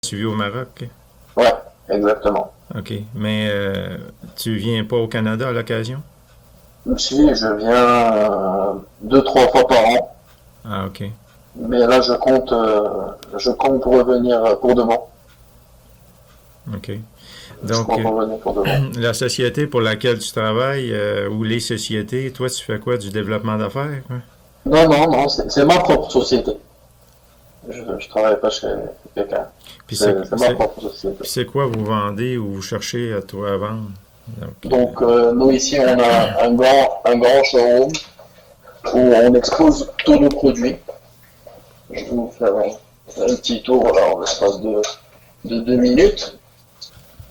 Tu vis au Maroc? Ouais, exactement. OK. Mais tu viens pas au Canada à l'occasion? Si, je viens deux, trois fois par an, Ah, OK. mais là je compte revenir pour de bon. OK. Je Donc, compte revenir pour de bon. la société pour laquelle tu travailles, ou les sociétés, toi, tu fais quoi? Du développement d'affaires, quoi? Non, non, non, c'est ma propre société. Je travaille pas chez quelqu'un. Puis c'est, C'est ma c'est, propre société. puis c'est quoi vous vendez ou vous cherchez à toi à vendre? Donc, Donc nous ici on a un grand showroom où on expose tous nos produits. Je vais vous faire un petit tour là en l'espace de 2 minutes.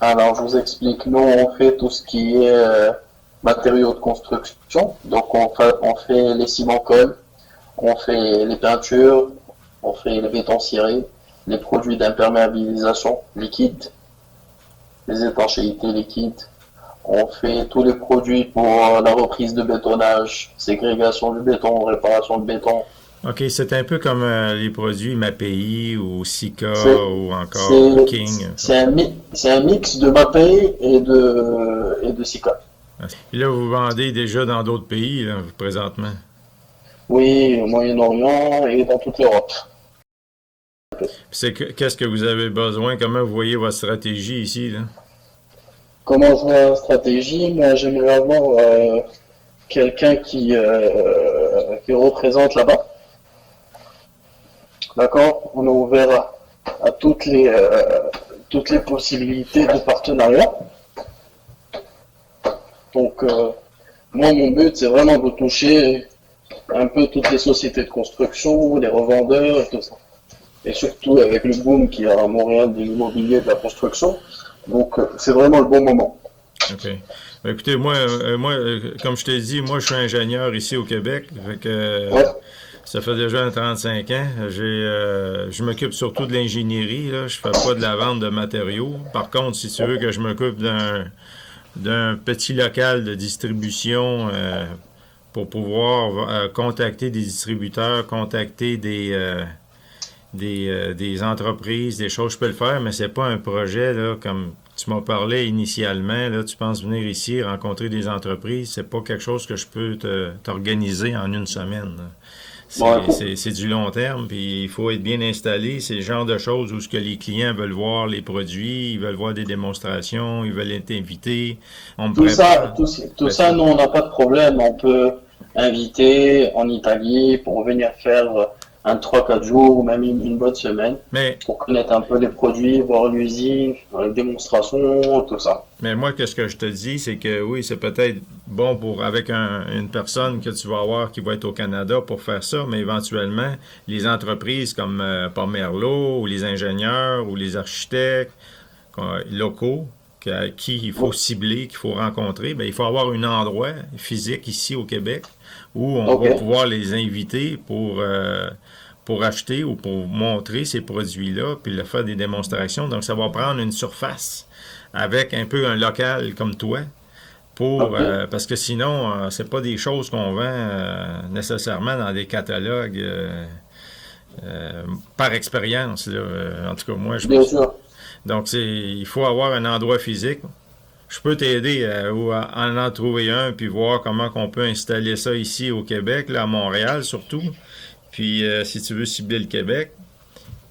Alors, je vous explique. Nous, on fait tout ce qui est matériaux de construction. Donc, on fait les ciments-cols, on fait les peintures, on fait les bétons cirés, les produits d'imperméabilisation liquide, les étanchéités liquides. On fait tous les produits pour la reprise de bétonnage, ségrégation du béton, réparation de béton. OK, c'est un peu comme les produits MAPI ou Sika C'est ou encore c'est King. c'est un mix de Mapei et de Sika. Puis là, vous vendez déjà dans d'autres pays, là, présentement. Oui, au Moyen-Orient et dans toute l'Europe. Qu'est-ce que vous avez besoin? Comment vous voyez votre stratégie ici, là? Comment jouer la stratégie? Moi, j'aimerais avoir quelqu'un qui représente là-bas. D'accord? On est ouvert à toutes les possibilités de partenariat. Donc, moi, mon but, c'est vraiment de toucher un peu toutes les sociétés de construction, les revendeurs et tout ça. Et surtout avec le boom qu'il y a à Montréal de l'immobilier de la construction. Donc, c'est vraiment le bon moment. OK. Ben, écoutez, comme je t'ai dit, moi, je suis ingénieur ici au Québec. Fait que, Ouais, ça fait déjà 35 ans. Je m'occupe surtout de l'ingénierie, là. Je fais pas de la vente de matériaux. Par contre, si tu veux que je m'occupe d'un petit local de distribution pour pouvoir contacter des distributeurs, contacter des entreprises, des choses, je peux le faire, mais c'est pas un projet là comme tu m'as parlé initialement. Là, tu penses venir ici rencontrer des entreprises, c'est pas quelque chose que je peux t'organiser en une semaine. Là. bon, écoute, C'est du long terme, puis il faut être bien installé. C'est le genre de choses où ce que les clients veulent voir les produits, ils veulent voir des démonstrations, ils veulent être invités. On me prépare. tout Ben, ça, c'est- nous, on n'a pas de problème. On peut inviter en Italie pour venir faire un 3 4 jours ou même une bonne semaine mais pour connaître un peu les produits, voir l'usine, les démonstrations, tout ça. Mais moi, qu'est-ce que je te dis, c'est que oui, c'est peut-être bon pour avec une personne que tu vas avoir qui va être au Canada pour faire ça, mais éventuellement, les entreprises comme Pomerleau ou les ingénieurs ou les architectes locaux qui il faut cibler, qu'il faut rencontrer, ben, il faut avoir un endroit physique ici au Québec où on Ok, va pouvoir les inviter pour acheter ou pour montrer ces produits-là, puis leur faire des démonstrations. Donc, ça va prendre une surface avec un peu un local comme toi, ok. parce que sinon, c'est pas des choses qu'on vend nécessairement dans des catalogues par expérience. Là. En tout cas, moi, je Bien pense. sûr. Donc, il faut avoir un endroit physique. Je peux t'aider ou à en trouver un, puis voir comment on peut installer ça ici au Québec, là, à Montréal surtout. Puis, si tu veux cibler le Québec,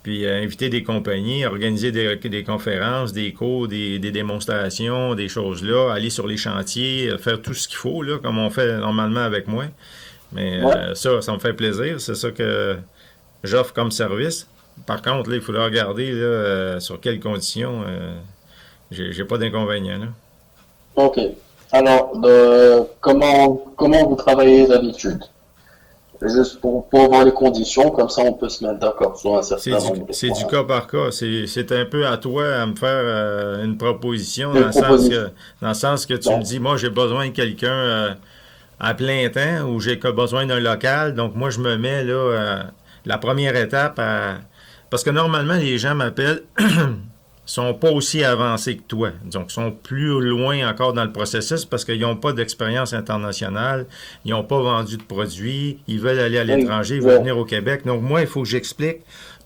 puis inviter des compagnies, organiser des conférences, des cours, des démonstrations, des choses là, aller sur les chantiers, faire tout ce qu'il faut, là, comme on fait normalement avec moi. Mais Ouais. ça me fait plaisir. C'est ça que j'offre comme service. Par contre, là, il faudra regarder là, sur quelles conditions. J'ai pas d'inconvénient. Là. Ok. Alors, comment vous travaillez d'habitude? Juste pour voir les conditions, comme ça on peut se mettre d'accord sur un certain nombre de C'est du points. cas par cas. C'est un peu à toi à me faire une proposition Des propositions. dans le sens que tu me Bon, dis, moi j'ai besoin de quelqu'un à plein temps ou j'ai besoin d'un local. Donc moi je me mets là la première étape parce que normalement les gens m'appellent sont pas aussi avancés que toi. Donc, sont plus loin encore dans le processus parce qu'ils n'ont pas d'expérience internationale, ils n'ont pas vendu de produits, ils veulent aller à l'étranger, ils veulent exact. venir au Québec. Donc, moi, il faut que j'explique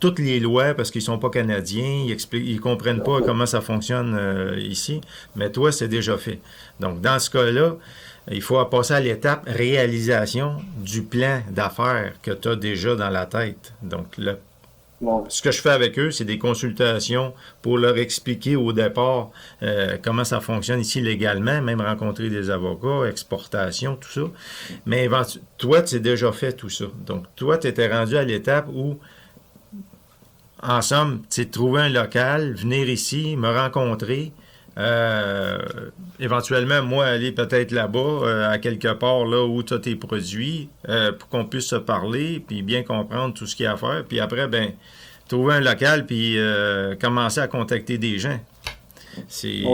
toutes les lois parce qu'ils sont pas canadiens, ils comprennent pas comment ça fonctionne ici, mais toi, c'est déjà fait. Donc, dans ce cas-là, il faut passer à l'étape réalisation du plan d'affaires que tu as déjà dans la tête. Donc, ce que je fais avec eux, c'est des consultations pour leur expliquer au départ comment ça fonctionne ici légalement, même rencontrer des avocats, exportation, tout ça. Mais toi, tu as déjà fait tout ça. Donc, toi, tu étais rendu à l'étape où, en somme, tu sais, trouver un local, venir ici, me rencontrer, éventuellement, moi, aller peut-être là-bas, à quelque part là où tu as tes produits, pour qu'on puisse se parler, puis bien comprendre tout ce qu'il y a à faire. Puis après, ben, trouver un local, puis commencer à contacter des gens. Puis,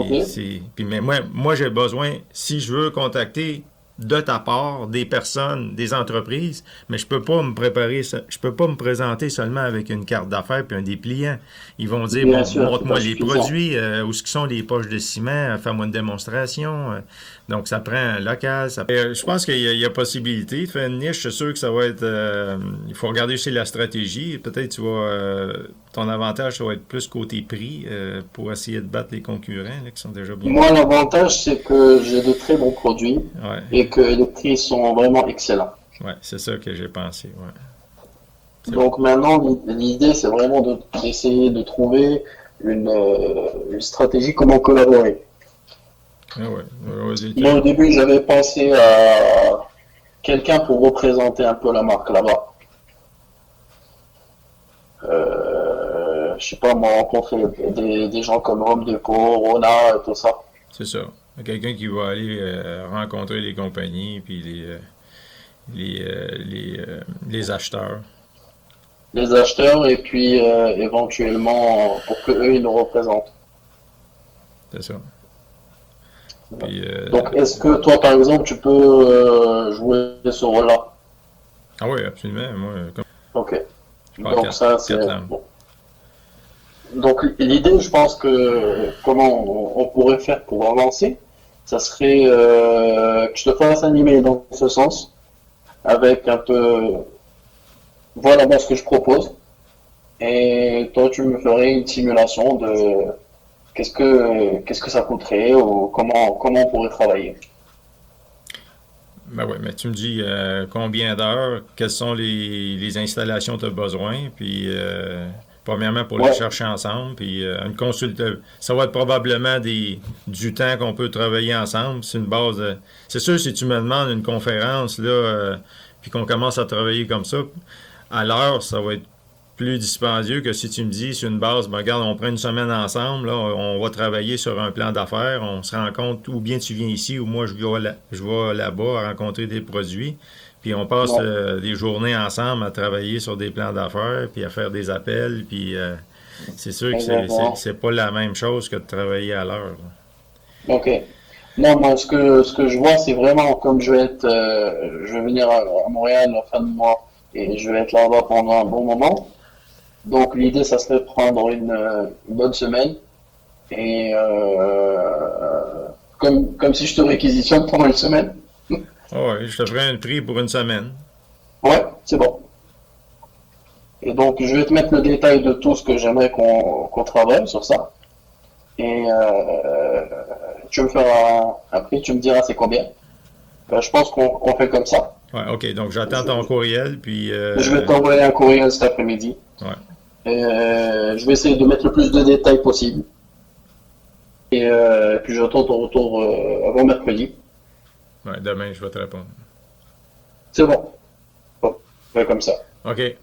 mais moi, j'ai besoin, si je veux contacter de ta part des personnes, des entreprises, mais je peux pas me préparer, je peux pas me présenter seulement avec une carte d'affaires puis un dépliant. Ils vont dire, bon, montre-moi les produits, où sont les poches de ciment, fais-moi une démonstration. Donc, ça prend un local. Je pense qu'il y a possibilité de faire une niche. C'est sûr que ça va être... il faut regarder aussi la stratégie. Peut-être tu vas... ton avantage, ça va être plus côté prix pour essayer de battre les concurrents là, qui sont déjà bien. Moi, l'avantage, c'est que j'ai de très bons produits et que les prix sont vraiment excellents. Oui, c'est ça que j'ai pensé. Ouais. Donc maintenant, l'idée, c'est vraiment d'essayer de trouver une stratégie, comment collaborer. Ah ouais. Moi, au début, j'avais pensé à quelqu'un pour représenter un peu la marque là-bas. Je sais pas, moi, rencontrer des gens comme Home Depot, Rona, et tout ça. C'est ça. Quelqu'un qui va aller rencontrer les compagnies puis les acheteurs. Les acheteurs et puis éventuellement pour qu'eux ils nous représentent. C'est ça. Puis, donc est-ce que toi par exemple tu peux jouer ce rôle-là? Ah oui, absolument. Moi, ok. Donc ça c'est bon. Donc l'idée, je pense que comment on pourrait faire pour avancer, ça serait que je te fasse un email dans ce sens avec un peu voilà moi ce que je propose et toi tu me ferais une simulation de qu'est-ce que ça coûterait ou comment on pourrait travailler. Ben oui, mais tu me dis combien d'heures, quelles sont les installations que tu as besoin, puis premièrement pour les chercher ensemble, puis une consulte, ça va être probablement du temps qu'on peut travailler ensemble, c'est une base, c'est sûr si tu me demandes une conférence, là, puis qu'on commence à travailler comme ça, à l'heure, ça va être plus dispendieux que si tu me dis sur une base, ben regarde, on prend une semaine ensemble, là, on va travailler sur un plan d'affaires, on se rencontre, ou bien tu viens ici, ou moi je vais là-bas à rencontrer des produits, puis on passe des journées ensemble à travailler sur des plans d'affaires, puis à faire des appels, puis c'est sûr que c'est pas la même chose que de travailler à l'heure. Ok. Non, moi ce que je vois, c'est vraiment comme je vais venir à Montréal en fin de mois et je vais être là-bas pendant un bon moment. Donc l'idée, ça serait de prendre une bonne semaine et comme si je te réquisitionne pendant une semaine. Oh oui, je te ferai un prix pour une semaine. Ouais, c'est bon. Et donc je vais te mettre le détail de tout ce que j'aimerais qu'on travaille sur ça. Et tu me feras un prix, tu me diras c'est combien. Je pense qu'on fait comme ça. Ouais, ok, donc j'attends ton courriel, puis... Je vais t'envoyer un courriel cet après-midi. Ouais. Je vais essayer de mettre le plus de détails possible. Et puis j'attends ton retour avant mercredi. Ouais, demain, je vais te répondre. C'est bon. Bon, on fait comme ça. OK.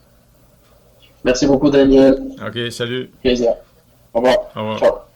Merci beaucoup, Daniel. OK, salut. Plaisir. Au revoir. Au revoir. Ciao.